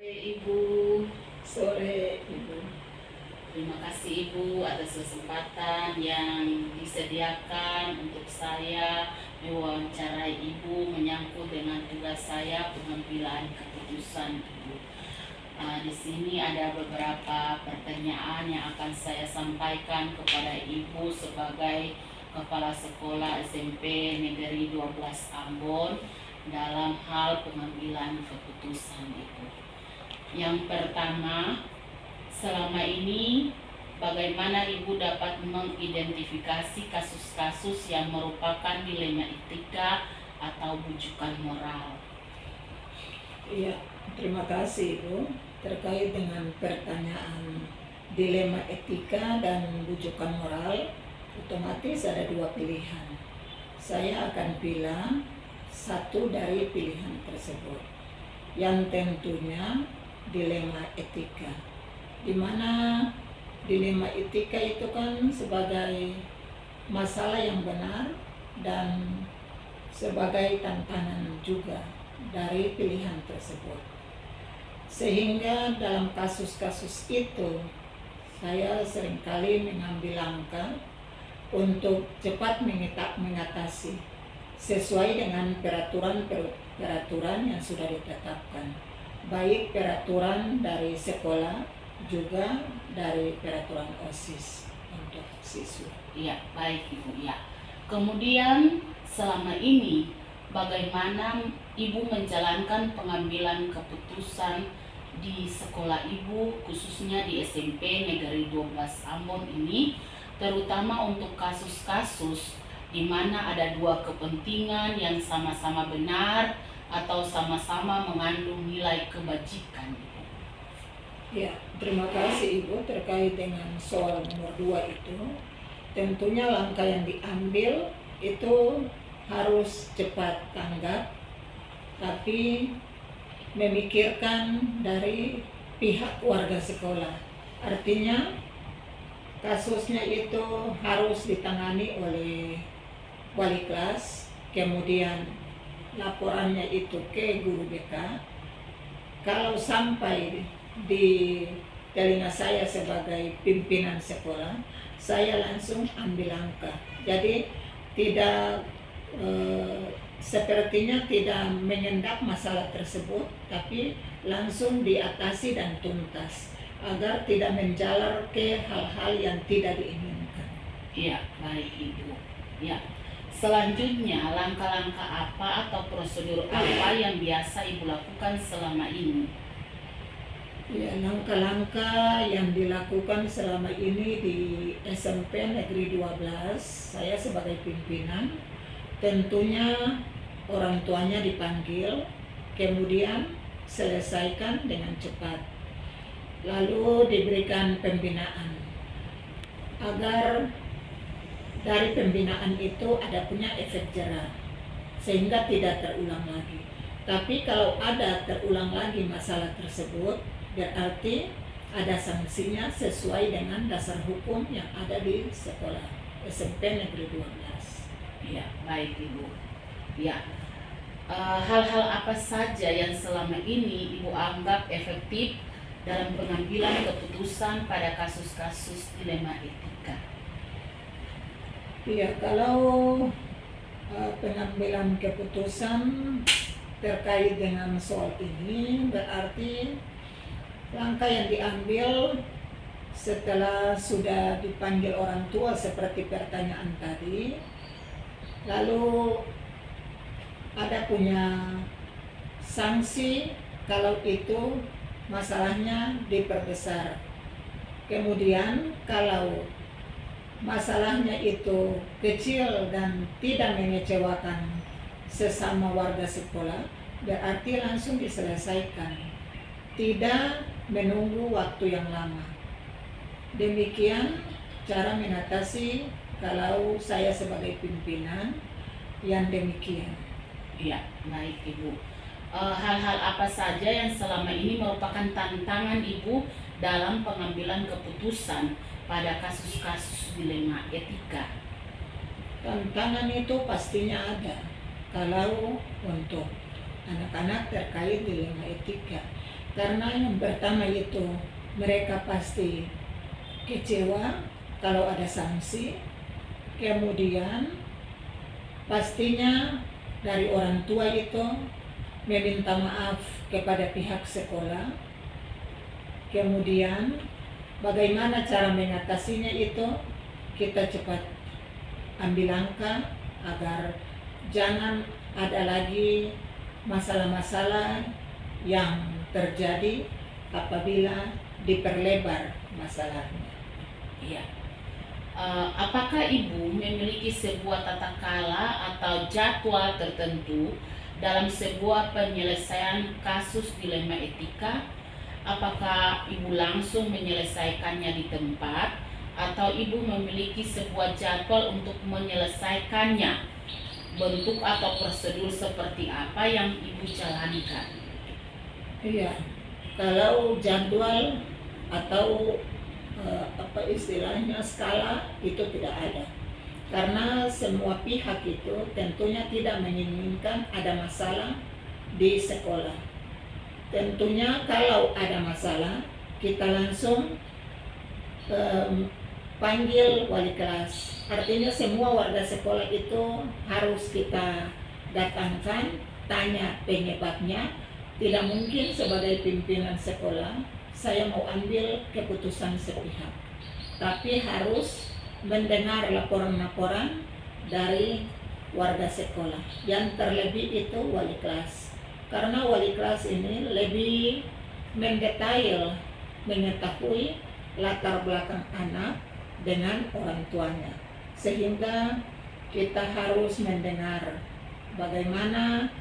Ibu, Sore, Ibu. terima kasih Ibu atas kesempatan yang disediakan untuk saya mewawancarai Ibu menyangkut dengan tugas saya pengambilan keputusan Ibu. Di sini ada beberapa pertanyaan yang akan saya sampaikan kepada Ibu sebagai Kepala Sekolah SMP Negeri 12 Ambon dalam hal pengambilan keputusan Ibu. Yang pertama, selama ini bagaimana Ibu dapat mengidentifikasi kasus-kasus yang merupakan dilema etika atau bujukan moral? Iya, terima kasih Ibu. Terkait dengan pertanyaan dilema etika dan bujukan moral, otomatis ada dua pilihan. Saya akan bilang satu dari pilihan tersebut, yang tentunya dilema etika, di mana dilema etika itu kan sebagai masalah yang benar dan sebagai tantangan juga dari pilihan tersebut. Sehingga dalam kasus-kasus itu saya seringkali mengambil langkah untuk cepat mengatasi sesuai dengan peraturan yang sudah ditetapkan, baik peraturan dari sekolah juga dari peraturan OSIS untuk siswa. Iya, baik Ibu. Ya. Kemudian selama ini bagaimana Ibu menjalankan pengambilan keputusan di sekolah Ibu, khususnya di SMP Negeri 12 Ambon ini, terutama untuk kasus-kasus di mana ada dua kepentingan yang sama-sama benar atau sama-sama mengandung nilai kebajikan. Ya, terima kasih Ibu. Terkait dengan soal nomor 2 itu, tentunya langkah yang diambil itu harus cepat tanggap, tapi memikirkan dari pihak warga sekolah. Artinya kasusnya itu harus ditangani oleh wali kelas, kemudian laporannya itu ke guru BK. Kalau sampai di telinga saya sebagai pimpinan sekolah, saya langsung ambil langkah. Jadi tidak sepertinya tidak mengendap masalah tersebut, tapi langsung diatasi dan tuntas agar tidak menjalar ke hal-hal yang tidak diinginkan. Iya, baik Ibu. Ya. Selanjutnya, langkah-langkah apa atau prosedur apa yang biasa Ibu lakukan selama ini? Ya, langkah-langkah yang dilakukan selama ini di SMP Negeri 12, saya sebagai pimpinan, tentunya orang tuanya dipanggil, kemudian selesaikan dengan cepat. Lalu diberikan pembinaan, agar dari pembinaan itu ada punya efek jerah, sehingga tidak terulang lagi. Tapi kalau ada terulang lagi masalah tersebut, berarti ada sanksinya sesuai dengan dasar hukum yang ada di sekolah SMP Negeri 12. Ya, baik Ibu. Ya, hal-hal apa saja yang selama ini Ibu anggap efektif dalam pengambilan keputusan pada kasus-kasus dilema etika? Iya, kalau pengambilan keputusan terkait dengan soal ini, berarti langkah yang diambil setelah sudah dipanggil orang tua seperti pertanyaan tadi, lalu ada punya sanksi kalau itu masalahnya diperbesar. Kemudian kalau masalahnya itu kecil dan tidak mengecewakan sesama warga sekolah, berarti langsung diselesaikan, tidak menunggu waktu yang lama. Demikian cara mengatasi kalau saya sebagai pimpinan yang demikian. Ya, baik Ibu. Hal-hal apa saja yang selama ini merupakan tantangan Ibu dalam pengambilan keputusan pada kasus-kasus dilema etika? Tantangan itu pastinya ada kalau untuk anak-anak terkait dilema etika. Karena yang pertama itu mereka pasti kecewa kalau ada sanksi. Kemudian pastinya dari orang tua itu meminta maaf kepada pihak sekolah. Kemudian bagaimana cara mengatasinya itu, kita cepat ambil langkah agar jangan ada lagi masalah-masalah yang terjadi apabila diperlebar masalahnya. Iya. Apakah ibu memiliki sebuah tata kala atau jadwal tertentu dalam sebuah penyelesaian kasus dilema etika? Apakah ibu langsung menyelesaikannya di tempat atau ibu memiliki sebuah jadwal untuk menyelesaikannya? Bentuk atau prosedur seperti apa yang ibu jalankan? Iya, kalau jadwal atau apa istilahnya skala itu tidak ada, karena semua pihak itu tentunya tidak menginginkan ada masalah di sekolah. Tentunya kalau ada masalah kita langsung panggil wali kelas, artinya semua warga sekolah itu harus kita datangkan, tanya penyebabnya. Tidak mungkin sebagai pimpinan sekolah saya mau ambil keputusan sepihak, tapi harus mendengar laporan-laporan dari warga sekolah, yang terlebih itu wali kelas, karena wali kelas ini lebih mendetail mengetahui latar belakang anak dengan orang tuanya, sehingga kita harus mendengar bagaimana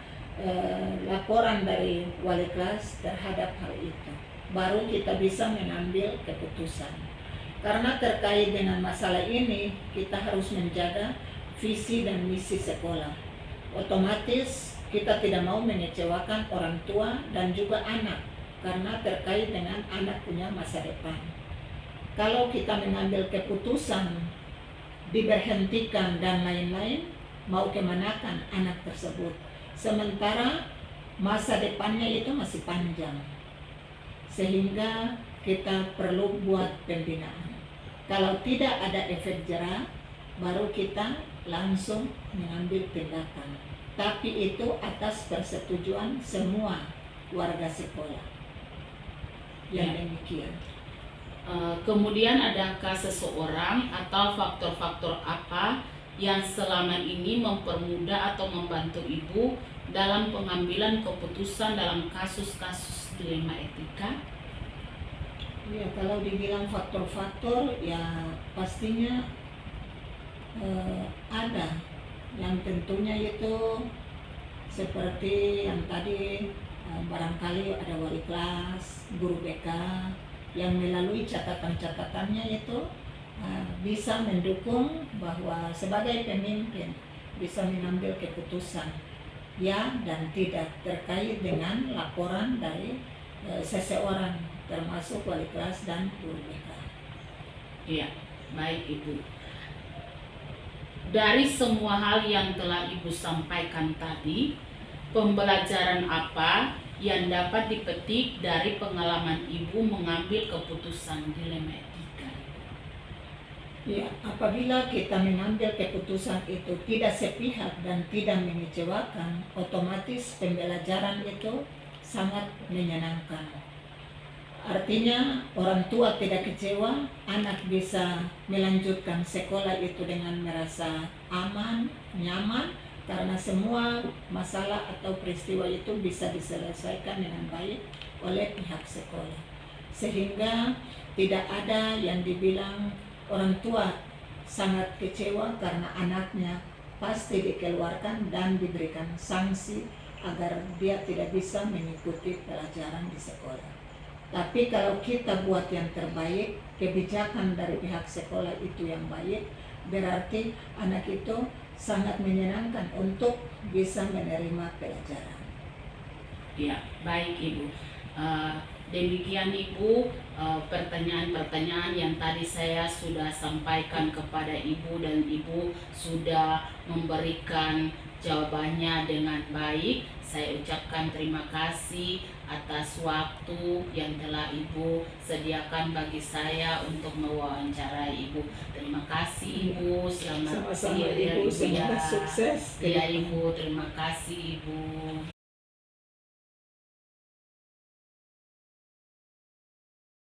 laporan dari wali kelas terhadap hal itu, baru kita bisa mengambil keputusan. Karena terkait dengan masalah ini kita harus menjaga visi dan misi sekolah. Otomatis kita tidak mau mengecewakan orang tua dan juga anak, karena terkait dengan anak punya masa depan. Kalau kita mengambil keputusan diberhentikan dan lain-lain, mau kemanakan anak tersebut, sementara masa depannya itu masih panjang, sehingga kita perlu buat pembinaan. Kalau tidak ada efek jerah, baru kita langsung mengambil tindakan, tapi itu atas persetujuan semua warga sekolah. Yang demikian. Kemudian adakah seseorang atau faktor-faktor apa yang selama ini mempermudah atau membantu ibu dalam pengambilan keputusan dalam kasus-kasus dilema etika? Ya, kalau dibilang faktor-faktor, ya pastinya ada yang tentunya itu seperti yang tadi, barangkali ada wali kelas, guru BK yang melalui catatan-catatannya itu bisa mendukung bahwa sebagai pemimpin bisa mengambil keputusan ya dan tidak terkait dengan laporan dari seseorang, termasuk wali kelas dan guru BK. Iya, baik ibu. Dari semua hal yang telah ibu sampaikan tadi, pembelajaran apa yang dapat dipetik dari pengalaman ibu mengambil keputusan dilema etika? Ya, apabila kita mengambil keputusan itu tidak sepihak dan tidak mengecewakan, otomatis pembelajaran itu sangat menyenangkan. Artinya orang tua tidak kecewa, anak bisa melanjutkan sekolah itu dengan merasa aman, nyaman, karena semua masalah atau peristiwa itu bisa diselesaikan dengan baik oleh pihak sekolah. Sehingga tidak ada yang dibilang orang tua sangat kecewa karena anaknya pasti dikeluarkan dan diberikan sanksi agar dia tidak bisa mengikuti pelajaran di sekolah. Tapi kalau kita buat yang terbaik, kebijakan dari pihak sekolah itu yang baik, berarti anak itu sangat menyenangkan untuk bisa menerima pelajaran. Ya, baik ibu. Demikian ibu, pertanyaan-pertanyaan yang tadi saya sudah sampaikan kepada ibu dan ibu sudah memberikan jawabannya dengan baik. Saya ucapkan terima kasih atas waktu yang telah Ibu sediakan bagi saya untuk mewawancarai Ibu. Terima kasih Ibu, selamat Sama-sama siang Ibu, Ibu semoga ya. sukses. Ya Ibu, terima kasih Ibu.